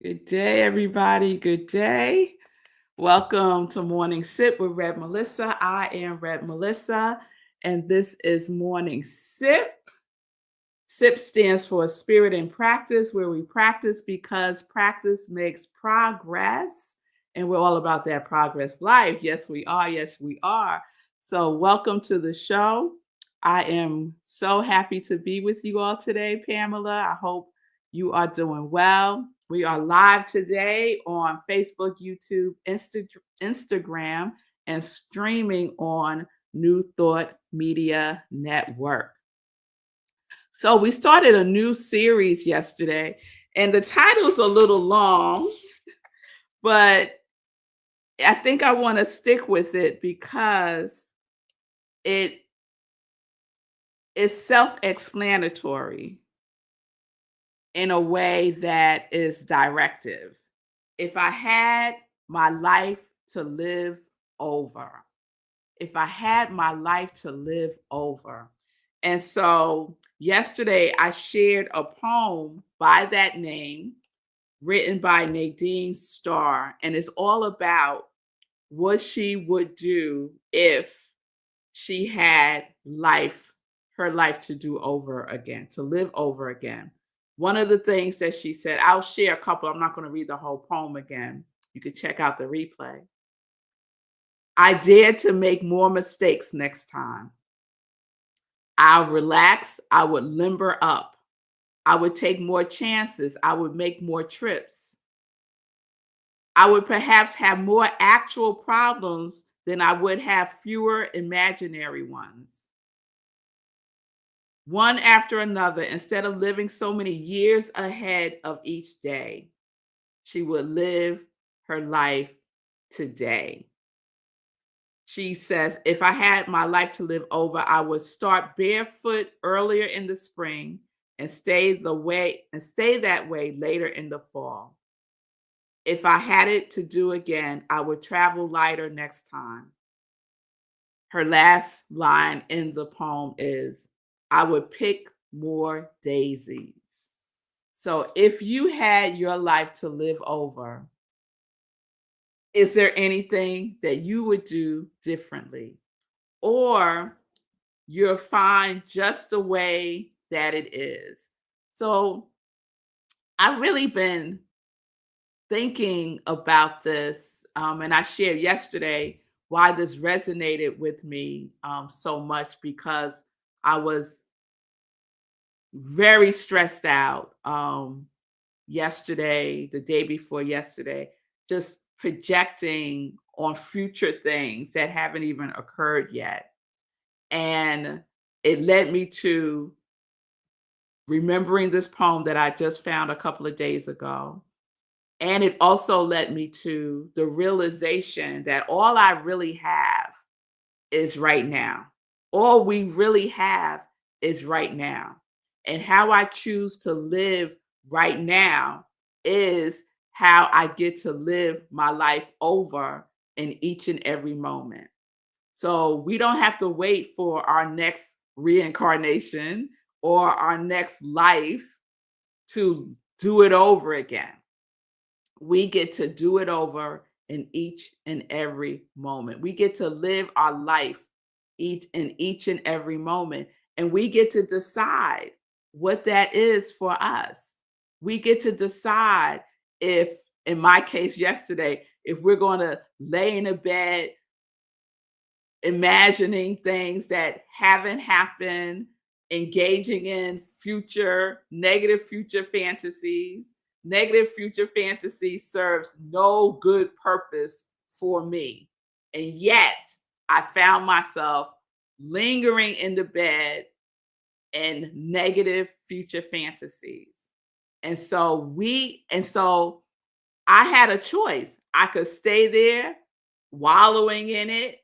Good day, everybody. Good day. Welcome to Morning Sip with Rev Melissa. I am Rev Melissa, and this is Morning Sip. SIP stands for Spirit in Practice, where we practice because practice makes progress. And we're all about that progress life. Yes, we are. Yes, we are. So, welcome to the show. I am so happy to be with you all today, Pamela. I hope you are doing well. We are live today on Facebook, YouTube, Instagram, and streaming on New Thought Media Network. So we started a new series yesterday, and the title's a little long, but I think I want to stick with it because it is self-explanatory in a way that is directive. If I had my life to live over, if I had my life to live over. And so yesterday I shared a poem by that name written by Nadine Starr, and it's all about what she would do if she had her life to do over again, to live over again. One of the things that she said, I'll share a couple. I'm not going to read the whole poem again. You can check out the replay. I dare to make more mistakes next time. I'll relax. I would limber up. I would take more chances. I would make more trips. I would perhaps have more actual problems than I would have fewer imaginary ones. One after another, instead of living so many years ahead of each day, she would live her life today. She says, if I had my life to live over, I would start barefoot earlier in the spring and stay that way later in the fall. If I had it to do again, I would travel lighter next time. Her last line in the poem is, I would pick more daisies. So if you had your life to live over, is there anything that you would do differently? Or you're fine just the way that it is? So I've really been thinking about this, and I shared yesterday why this resonated with me so much because I was very stressed out yesterday, the day before yesterday, just projecting on future things that haven't even occurred yet. And it led me to remembering this poem that I just found a couple of days ago. And it also led me to the realization that all I really have is right now. All we really have is right now. And how I choose to live right now is how I get to live my life over in each and every moment. So we don't have to wait for our next reincarnation or our next life to do it over again. We get to do it over in each and every moment. We get to live our life in each and every moment. And we get to decide what that is for us. We get to decide if, in my case yesterday, if we're going to lay in a bed imagining things that haven't happened, engaging in negative future fantasies. Negative future fantasy serves no good purpose for me. And yet I found myself lingering in the bed in negative future fantasies. And so I had a choice. I could stay there wallowing in it,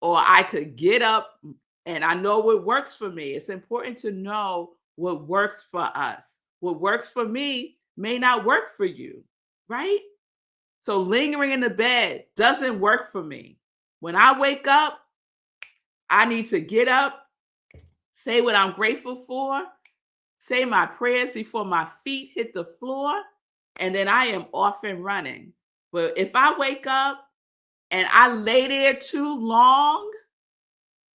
or I could get up, and I know what works for me. It's important to know what works for us. What works for me may not work for you, right? So lingering in the bed doesn't work for me. When I wake up, I need to get up, say what I'm grateful for, say my prayers before my feet hit the floor, and then I am off and running. But if I wake up and I lay there too long,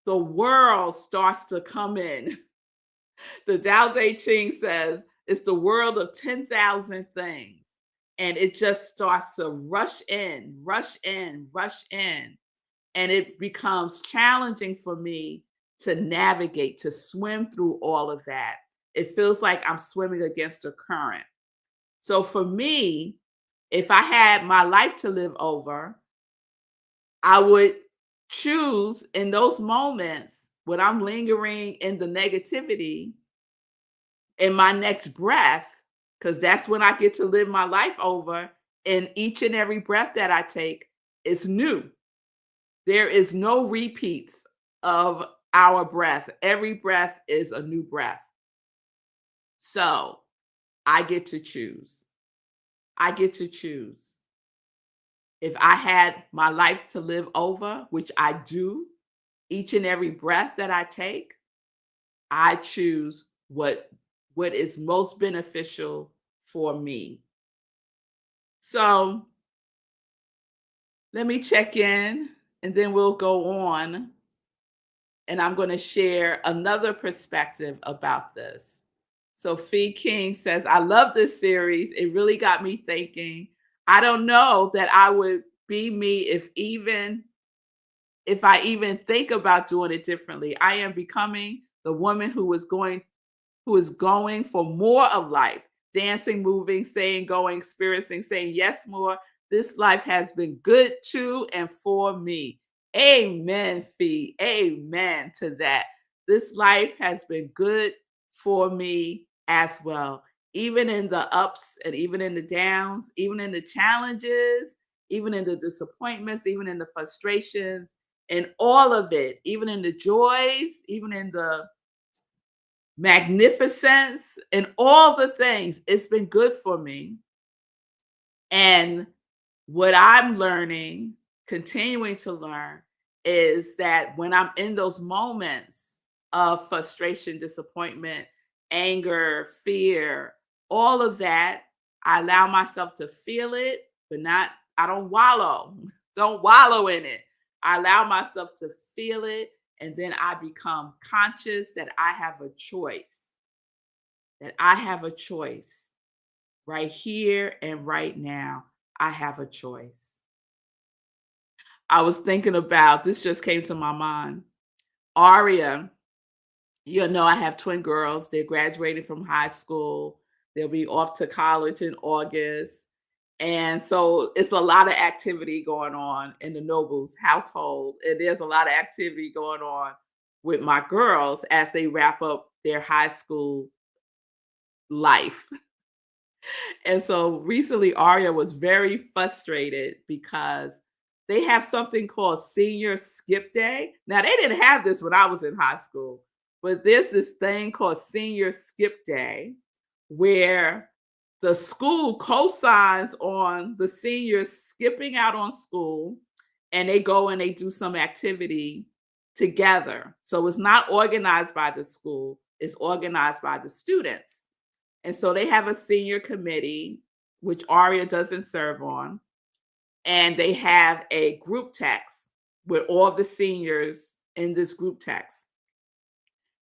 the world starts to come in. The Tao Te Ching says it's the world of 10,000 things. And it just starts to rush in, rush in, rush in. And it becomes challenging for me to navigate, to swim through all of that. It feels like I'm swimming against a current. So for me, if I had my life to live over, I would choose in those moments when I'm lingering in the negativity in my next breath, because that's when I get to live my life over. And each and every breath that I take is new. There is no repeats of our breath. Every breath is a new breath. So I get to choose. I get to choose. If I had my life to live over, which I do, each and every breath that I take, I choose what is most beneficial for me. So let me check in and then we'll go on. And I'm going to share another perspective about this. So Fee King says, I love this series. It really got me thinking. I don't know that I would be me if I even think about doing it differently. I am becoming the woman who is going for more of life, dancing, moving, saying, going, experiencing, saying yes more. This life has been good to and for me. Amen, Fee. Amen to that. This life has been good for me as well. Even in the ups and even in the downs, even in the challenges, even in the disappointments, even in the frustrations, and all of it, even in the joys, even in the magnificence and all the things. It's been good for me. And what I'm learning, continuing to learn, is that when I'm in those moments of frustration, disappointment, anger, fear, all of that, I allow myself to feel it, but I don't wallow. Don't wallow in it. I allow myself to feel it, and then I become conscious that I have a choice, that I have a choice right here and right now. I have a choice. I was thinking about this, just came to my mind. Aria, I have twin girls. They're graduating from high school. They'll be off to college in August. And so it's a lot of activity going on in the Nobles household. And there's a lot of activity going on with my girls as they wrap up their high school life. And so recently, Aria was very frustrated because they have something called Senior Skip Day. Now, they didn't have this when I was in high school, but there's this thing called Senior Skip Day where the school co-signs on the seniors skipping out on school, and they go and they do some activity together. So it's not organized by the school, it's organized by the students. And so they have a senior committee, which Aria doesn't serve on, and they have a group text with all the seniors in this group text.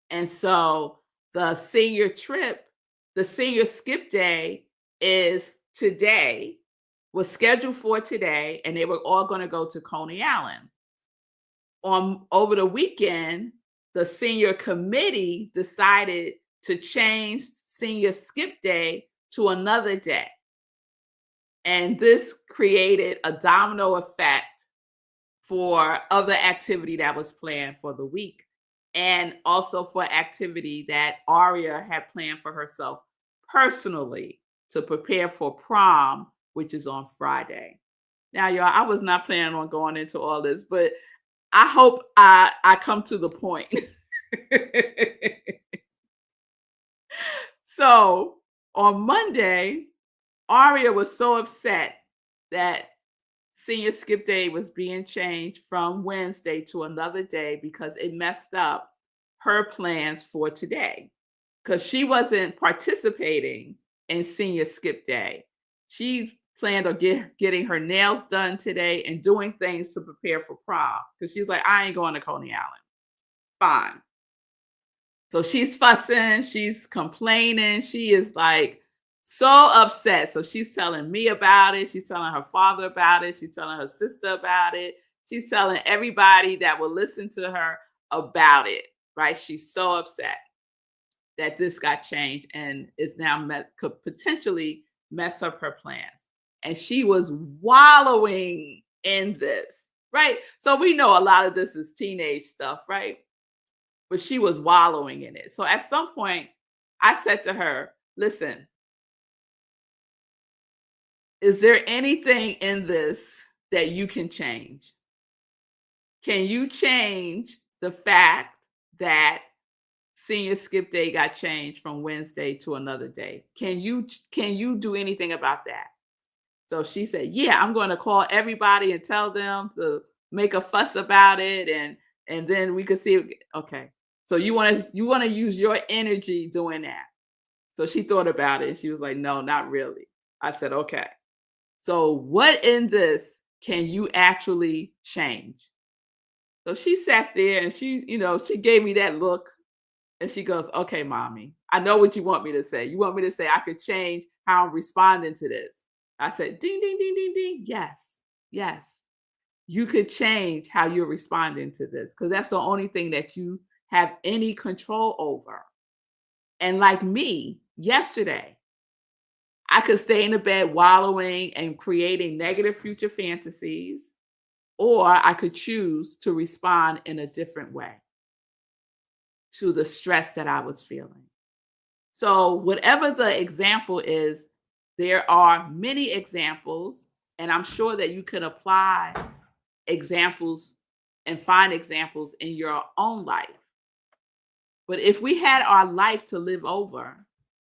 And so the senior trip, the senior skip day is today, was scheduled for today, and they were all going to go to Coney Island. Over the weekend, the senior committee decided to change senior skip day to another day. And this created a domino effect for other activity that was planned for the week, and also for activity that Aria had planned for herself personally to prepare for prom, which is on Friday. Now, y'all, I was not planning on going into all this, but I hope I come to the point. So on Monday, Aria was so upset that senior skip day was being changed from Wednesday to another day because it messed up her plans for today, because she wasn't participating in senior skip day. She planned on getting her nails done today and doing things to prepare for prom because she's like, I ain't going to Coney Island. Fine. So she's fussing, she's complaining, she is like so upset. So she's telling me about it, she's telling her father about it, she's telling her sister about it, she's telling everybody that will listen to her about it, right? She's so upset that this got changed and is now could potentially mess up her plans. And she was wallowing in this, right? So we know a lot of this is teenage stuff, right? But she was wallowing in it. So at some point, I said to her, listen, is there anything in this that you can change? Can you change the fact that senior skip day got changed from Wednesday to another day? Can you do anything about that? So she said, yeah, I'm going to call everybody and tell them to make a fuss about it and then we could see. Okay. So you want to use your energy doing that. So she thought about it. She was like, no, not really. I said, okay. So what in this can you actually change? So she sat there and she gave me that look and she goes, okay, mommy, I know what you want me to say. You want me to say I could change how I'm responding to this. I said, ding, ding, ding, ding, ding. Yes, yes. You could change how you're responding to this because that's the only thing that you have any control over. And like me, yesterday, I could stay in the bed wallowing and creating negative future fantasies, or I could choose to respond in a different way to the stress that I was feeling. So, whatever the example is, there are many examples, and I'm sure that you can apply examples and find examples in your own life. But if we had our life to live over,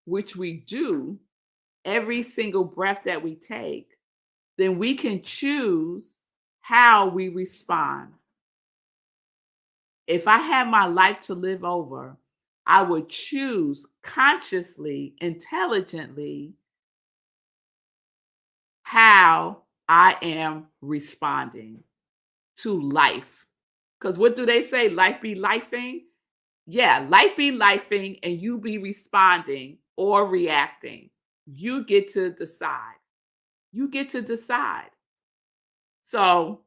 which we do every single breath that we take, then we can choose how we respond. If I had my life to live over, I would choose consciously, intelligently, how I am responding to life. Because what do they say? Life be lifing? Yeah, life be lifing and you be responding or reacting. You get to decide. You get to decide. So,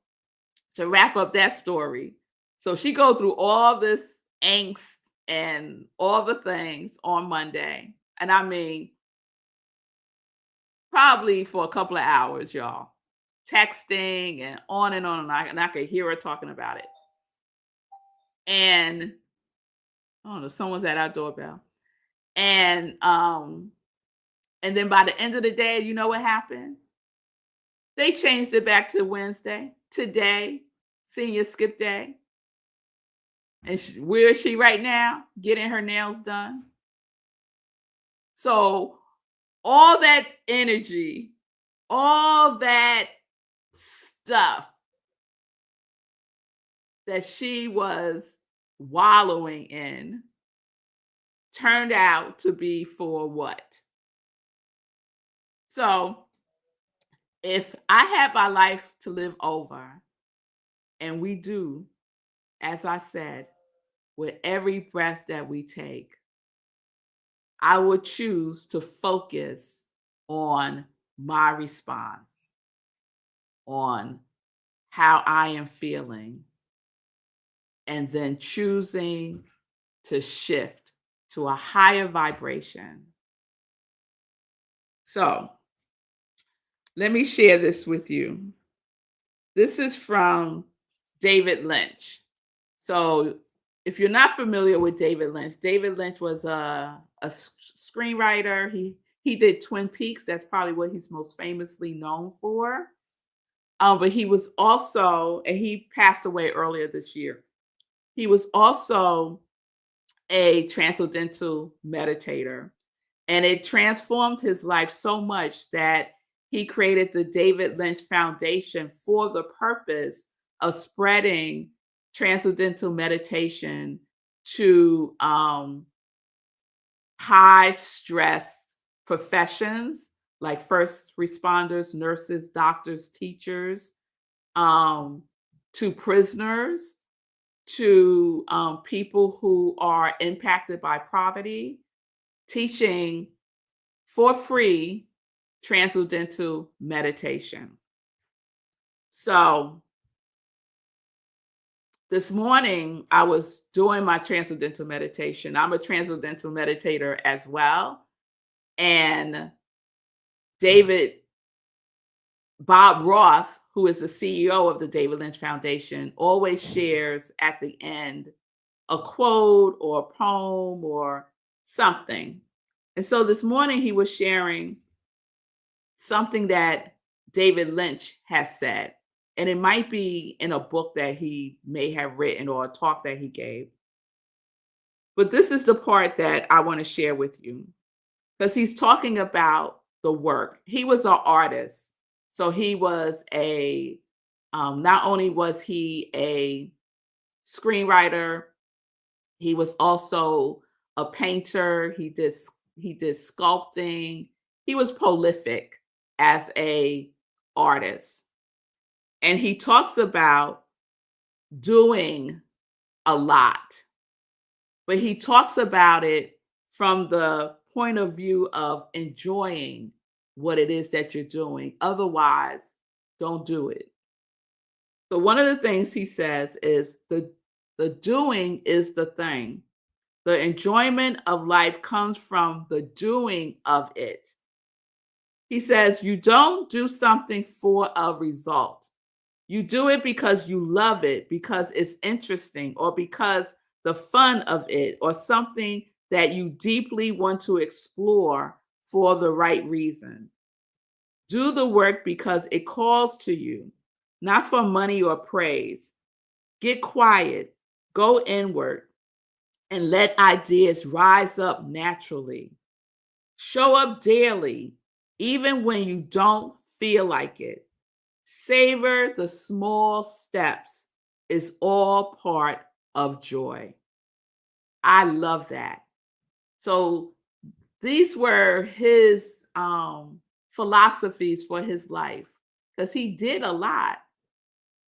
to wrap up that story, so she goes through all this angst and all the things on Monday. And I mean, probably for a couple of hours, y'all, texting and on and on. And I could hear her talking about it. And I don't know, someone's at our doorbell. And then by the end of the day, you know what happened? They changed it back to Wednesday. Today, senior skip day. And where is she right now? Getting her nails done. So all that energy, all that stuff that she was wallowing in turned out to be for what? So if I had my life to live over, and we do, as I said, with every breath that we take, I would choose to focus on my response, on how I am feeling, and then choosing to shift to a higher vibration. So let me share this with you. This is from David Lynch. So if you're not familiar with David Lynch was a screenwriter. He did Twin Peaks. That's probably what he's most famously known for. But he was also, and he passed away earlier this year. He was also a transcendental meditator, and it transformed his life so much that he created the David Lynch Foundation for the purpose of spreading transcendental meditation to high stress professions like first responders, nurses, doctors, teachers, um, to prisoners, to people who are impacted by poverty, teaching for free transcendental meditation. So this morning, I was doing my transcendental meditation. I'm a transcendental meditator as well. And David Bob Roth, who is the CEO of the David Lynch Foundation, always shares at the end a quote or a poem or something. And so this morning he was sharing something that David Lynch has said. And it might be in a book that he may have written or a talk that he gave. But this is the part that I want to share with you because he's talking about the work. He was an artist. So he was not only was he a screenwriter, he was also a painter. He did sculpting. He was prolific as a artist. And he talks about doing a lot, but he talks about it from the point of view of enjoying what it is that you're doing. Otherwise, don't do it. So one of the things he says is the doing is the thing. The enjoyment of life comes from the doing of it. He says you don't do something for a result. You do it because you love it, because it's interesting, or because the fun of it, or something that you deeply want to explore for the right reason. Do the work because it calls to you, not for money or praise. Get quiet, go inward, and let ideas rise up naturally. Show up daily, even when you don't feel like it. Savor the small steps is all part of joy. I love that. So these were his philosophies for his life because he did a lot.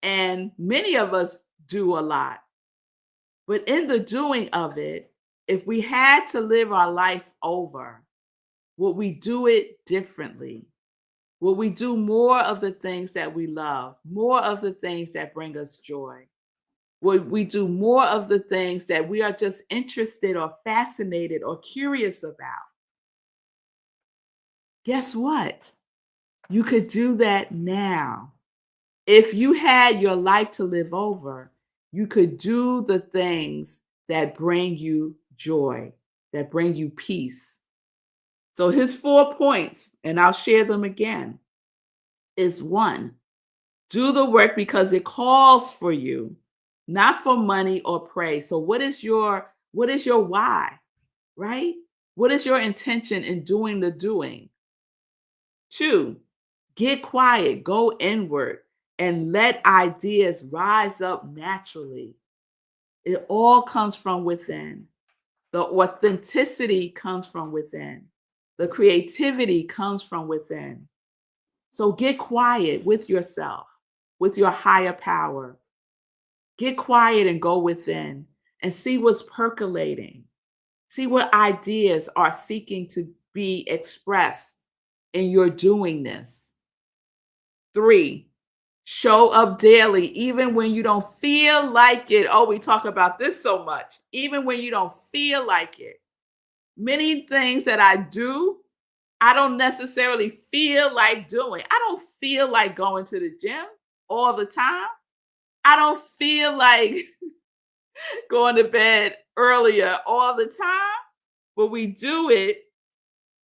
And many of us do a lot. But in the doing of it, if we had to live our life over, would we do it differently? Will we do more of the things that we love, more of the things that bring us joy? Will we do more of the things that we are just interested or fascinated or curious about? Guess what? You could do that now. If you had your life to live over, you could do the things that bring you joy, that bring you peace. So his 4 points, and I'll share them again, is 1, do the work because it calls for you, not for money or praise. So what is your why, right? What is your intention in doing the doing? 2, get quiet, go inward, and let ideas rise up naturally. It all comes from within. The authenticity comes from within. The creativity comes from within. So get quiet with yourself, with your higher power. Get quiet and go within and see what's percolating. See what ideas are seeking to be expressed in your doingness. 3, show up daily, even when you don't feel like it. Oh, we talk about this so much. Even when you don't feel like it. Many things that I do, I don't necessarily feel like doing. I don't feel like going to the gym all the time. I don't feel like going to bed earlier all the time, but we do it.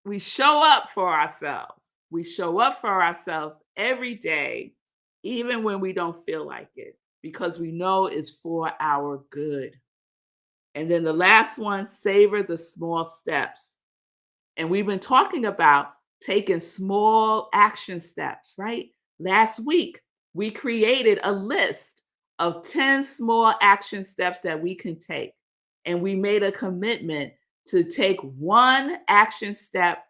We show up for ourselves. We show up for ourselves every day, even when we don't feel like it, because we know it's for our good. And then the last one, savor the small steps. And we've been talking about taking small action steps, right? Last week, we created a list of 10 small action steps that we can take. And we made a commitment to take one action step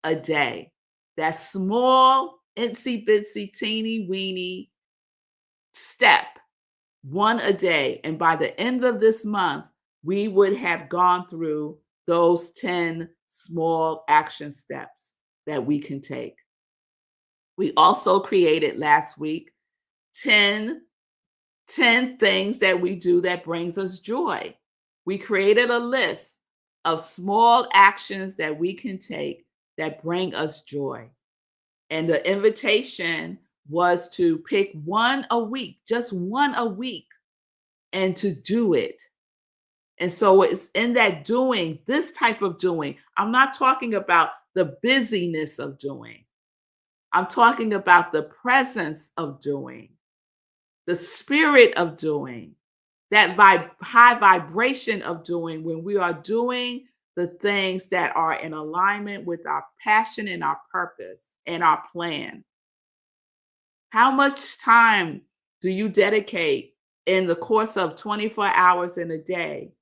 a day. that small, itsy bitsy, teeny weeny step, one a day. And by the end of this month, we would have gone through those 10 small action steps that we can take. We also created last week 10 things that we do that brings us joy. We created a list of small actions that we can take that bring us joy. And the invitation was to pick one a week, just one a week, and to do it. And so it's in that doing, this type of doing. I'm not talking about the busyness of doing. I'm talking about the presence of doing, the spirit of doing, that high vibration of doing, when we are doing the things that are in alignment with our passion and our purpose and our plan. How much time do you dedicate in the course of 24 hours in a day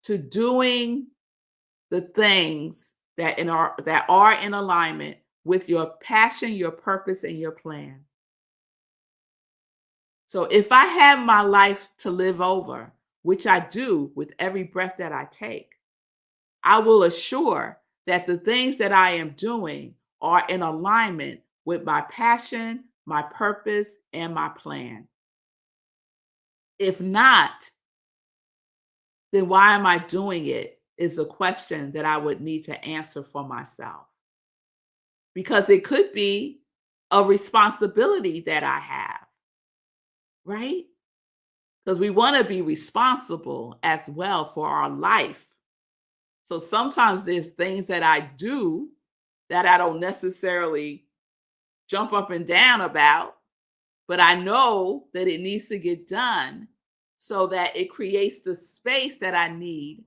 to doing the things that are in alignment with your passion, your purpose, and your plan? So if I have my life to live over, which I do with every breath that I take, I will assure that the things that I am doing are in alignment with my passion, my purpose, and my plan. If not, then why am I doing it is a question that I would need to answer for myself. Because it could be a responsibility that I have, right? Because we want to be responsible as well for our life. So sometimes there's things that I do that I don't necessarily jump up and down about, but I know that it needs to get done so that it creates the space that I need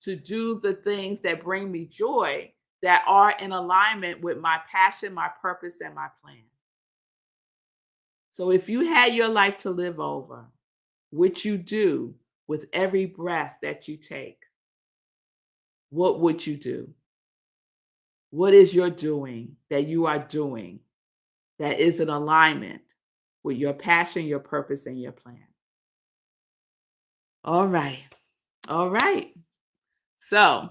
to do the things that bring me joy, that are in alignment with my passion, my purpose, and my plan. So if you had your life to live over, which you do with every breath that you take, what would you do? What is your doing that you are doing that is in alignment with your passion, your purpose, and your plan? All right. All right. So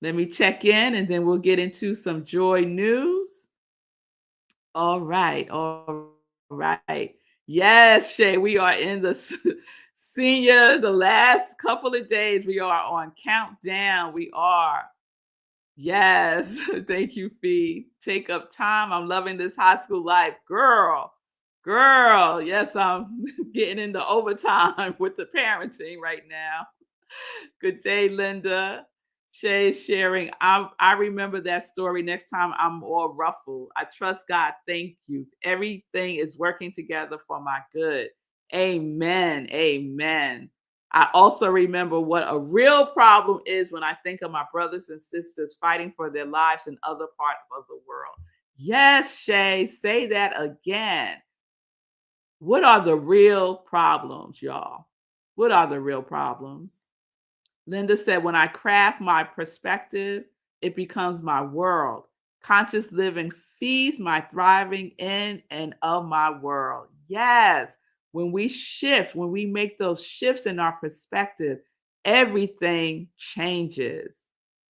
let me check in and then we'll get into some joy news. All right. All right. Yes, Shay, we are in the the last couple of days. We are on countdown. We are. Yes. Thank you, Fee. Take up time. I'm loving this high school life. Girl. Yes, I'm getting into overtime with the parenting right now. Good day, Linda. Shay is sharing. I remember that story. Next time I'm all ruffled. I trust God. Thank you. Everything is working together for my good. Amen. Amen. I also remember what a real problem is when I think of my brothers and sisters fighting for their lives in other parts of the world. Yes, Shay, say that again. What are the real problems, y'all? What are the real problems? Linda said, when I craft my perspective, it becomes my world. Conscious living feeds my thriving in and of my world. Yes. When we shift, when we make those shifts in our perspective, everything changes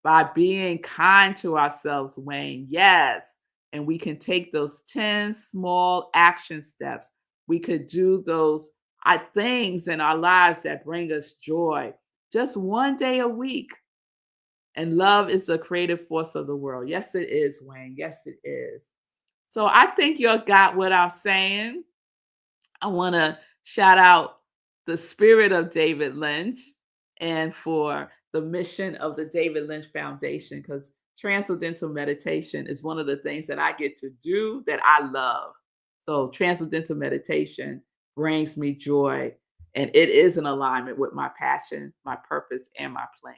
by being kind to ourselves, Wayne. Yes. And we can take those 10 small action steps. We could do those things in our lives that bring us joy. Just one day a week. And love is the creative force of the world. Yes, it is, Wayne. Yes, it is. So I think you got what I'm saying. I want to shout out the spirit of David Lynch and for the mission of the David Lynch Foundation, because transcendental meditation is one of the things that I get to do that I love. So transcendental meditation brings me joy, and it is in alignment with my passion, my purpose, and my plan.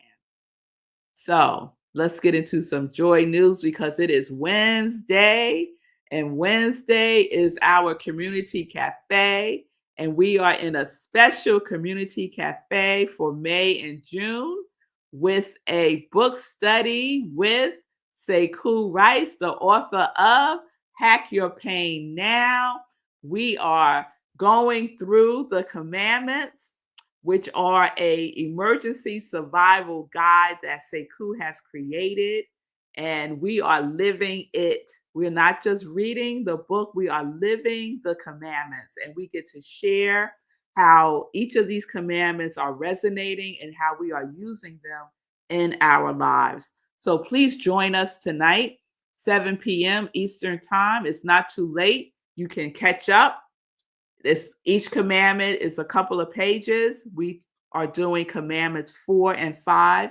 So let's get into some joy news because it is Wednesday, and Wednesday is our community cafe. And we are in a special community cafe for May and June with a book study with Sekou Rice, the author of Hack Your Pain Now. We are going through the commandments, which are a emergency survival guide that Sekou has created, and we are living it. We're not just reading the book, we are living the commandments, and we get to share how each of these commandments are resonating and how we are using them in our lives. So please join us tonight, 7 p.m. Eastern Time. It's not too late. You can catch up. Each commandment is a couple of pages. We are doing commandments 4 and 5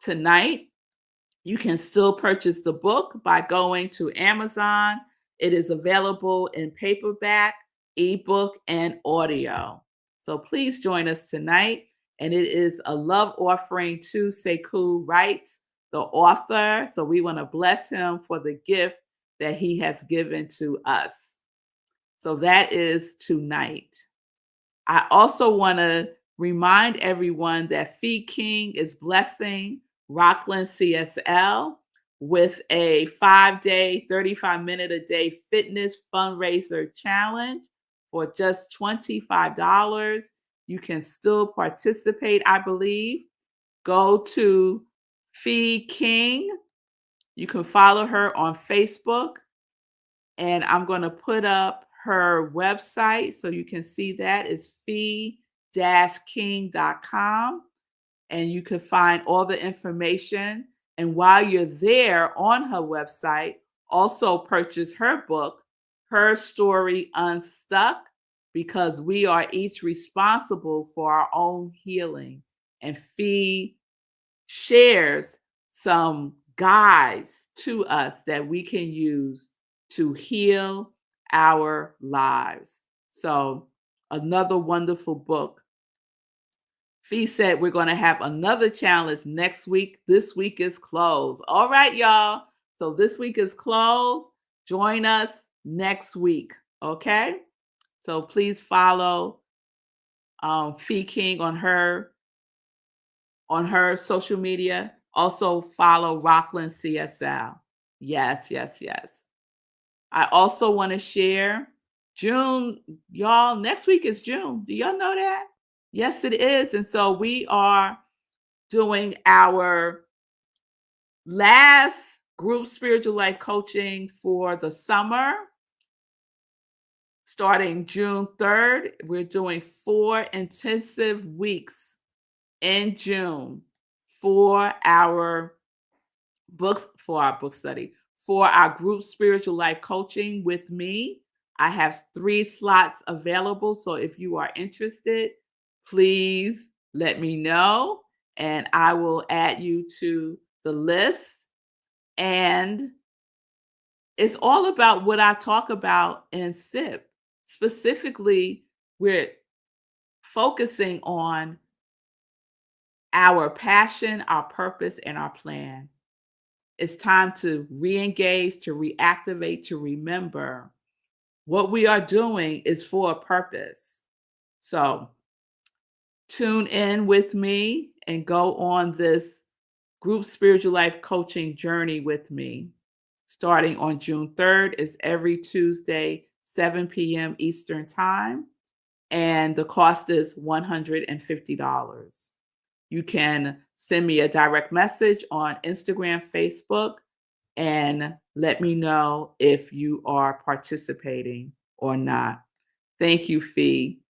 tonight. You can still purchase the book by going to Amazon. It is available in paperback, ebook, and audio. So please join us tonight. And it is a love offering to Sekou Rice, the author. So we want to bless him for the gift that he has given to us. So that is tonight. I also want to remind everyone that Fee King is blessing Rockland CSL with a 5-day, 35-minute-a-day fitness fundraiser challenge for just $25. You can still participate, I believe. Go to Fee King. You can follow her on Facebook. And I'm going to put up her website so you can see that. It's fee-king.com. And you can find all the information. And while you're there on her website, also purchase her book, Her Story Unstuck, because we are each responsible for our own healing. And Fee shares some guides to us that we can use to heal our lives. So, another wonderful book. Fee said we're going to have another challenge next week. This week is closed. All right, y'all. So this week is closed. Join us next week. Okay. So please follow Fee King on her social media. Also follow Rockland CSL. Yes, yes, yes. I also want to share June, y'all. Next week is June. Do y'all know that? Yes, it is. And so we are doing our last group spiritual life coaching for the summer. Starting June 3rd, we're doing 4 intensive weeks in June for our book study, for our group spiritual life coaching with me. I have 3 slots available. So if you are interested, please let me know and I will add you to the list. And it's all about what I talk about in SIP. Specifically, we're focusing on our passion, our purpose, and our plan. It's time to re-engage, to reactivate, to remember what we are doing is for a purpose. So tune in with me and go on this group spiritual life coaching journey with me. Starting on June 3rd, it's every Tuesday, 7 p.m. Eastern Time. And the cost is $150. You can send me a direct message on Instagram, Facebook, and let me know if you are participating or not. Thank you, Fee.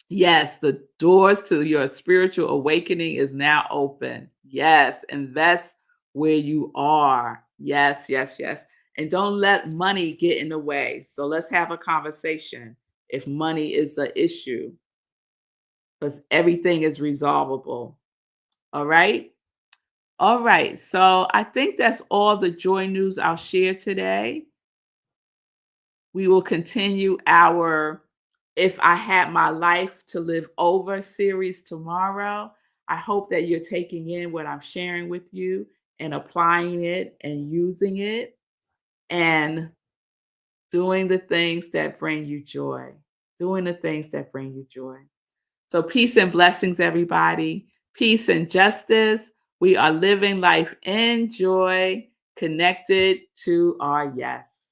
Yes, the doors to your spiritual awakening is now open. Yes, invest where you are. Yes, yes, yes. And don't let money get in the way. So let's have a conversation if money is an issue, because everything is resolvable. All right. All right. So I think that's all the joy news I'll share today. We will continue our If I Had My Life to Live Over series tomorrow. I hope that you're taking in what I'm sharing with you and applying it and using it and doing the things that bring you joy. Doing the things that bring you joy. So peace and blessings, everybody. Peace and justice. We are living life in joy. connected to our yes.